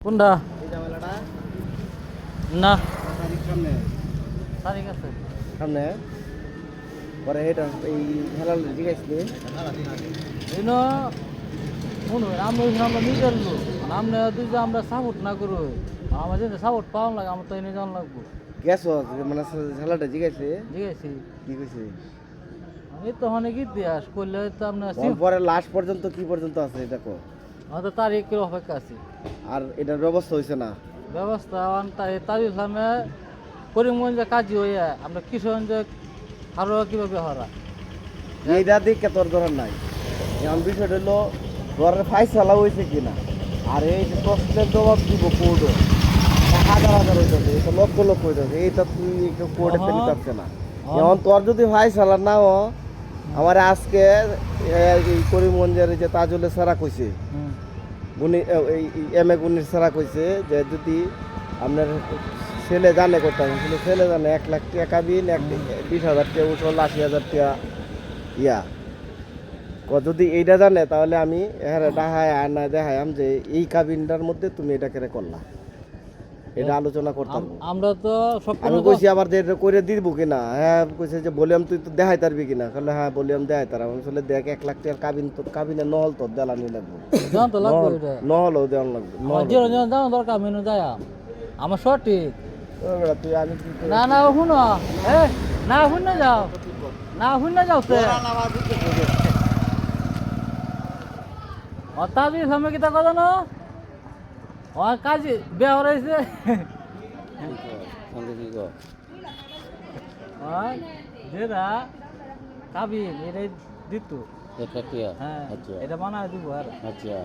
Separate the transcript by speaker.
Speaker 1: কোনটা
Speaker 2: এই ঝামেলাটা
Speaker 1: না
Speaker 2: সামনে
Speaker 1: তারিখ আছে
Speaker 2: সামনে পরে এটা এই হেলাল জিজ্ঞাসলি
Speaker 1: এই ন মনে হয় আমরা ওইখানে আমরা নিজের লোক নামনে তুই যে আমরা সাপোর্ট না করো আমার যদি সাপোর্ট পাওয়া লাগে আমার তো এনে যাওয়া লাগবো
Speaker 2: গ্যাস মানে হেলালটা জিজ্ঞাসলি
Speaker 1: ঠিক আছে
Speaker 2: কি কইছে
Speaker 1: এই তো অনেক ইতিহাস করলে তো আপনার
Speaker 2: পরে লাস্ট পর্যন্ত কি পর্যন্ত আছে দেখো
Speaker 1: আমাদের তারিখের অপেক্ষা আছে
Speaker 2: আর এটার ব্যবস্থা হয়েছে না
Speaker 1: ব্যবস্থা তারিখ সামনে করিমগঞ্জে কাজী হইয়া আমরা কিশোরগঞ্জে আরও কীভাবে হারা
Speaker 2: এইটা দিকে তোর ধরার নাই এমন বিষয়টা হলো ঘরের ফাইসালা হয়েছে কিনা আর এই যে প্রশ্নের জবাব দিব কোর্টে হাজার হাজার হইতেছে এটা লক্ষ লক্ষ হইতেছে এইটা তুই একটু কোর্টে ফেলি পাচ্ছে না যেমন তোর যদি ফাইসালা নাও আমার আজকে এই করিমগঞ্জের যে তাজুলে সারা কইছে উনি এই এম এ গুনির সারা কইছে যে যদি আপনার ছেলে জানে করতে হবে ছেলে জানে 1 লাখ টাকা বিন 20,000 টাকা উঠল 80,000 টাকা ইয়া যদি এইটা জানে তাহলে আমি হ্যাঁ ডাহায় আর না দেখায়াম যে এই কাবিনটার মধ্যে তুমি এটা কেড়ে করলা এটা আলোচনা করতাম
Speaker 1: আমরা তো সব
Speaker 2: আমি কইছি আবার যে এটা করে দিব কিনা হ্যাঁ কইছে যে বলিয়াম তুই তো দেখাই তারবি কিনা বলে হ্যাঁ বলিয়াম দেখাই তার আমি বলে দেখ 1 লাখ টাকার কাবিন তো কাবিনে নহল তো দেলানি লাগবে
Speaker 1: জানতো লাগবে এটা
Speaker 2: নহলও দেওয়ান লাগবে
Speaker 1: জিরো জানো দরকার মেনু যায় আমার সঠিক
Speaker 2: তুই আমি
Speaker 1: না না শুনো না শুনে যাও না শুনে যাও তে তাজি সামনে কিতা কথা না ও কাজী বিয়া হরাইছে যেটা কাবিন এটাই দিত হ্যাঁ এটা বানায় দিব আর
Speaker 2: আচ্ছা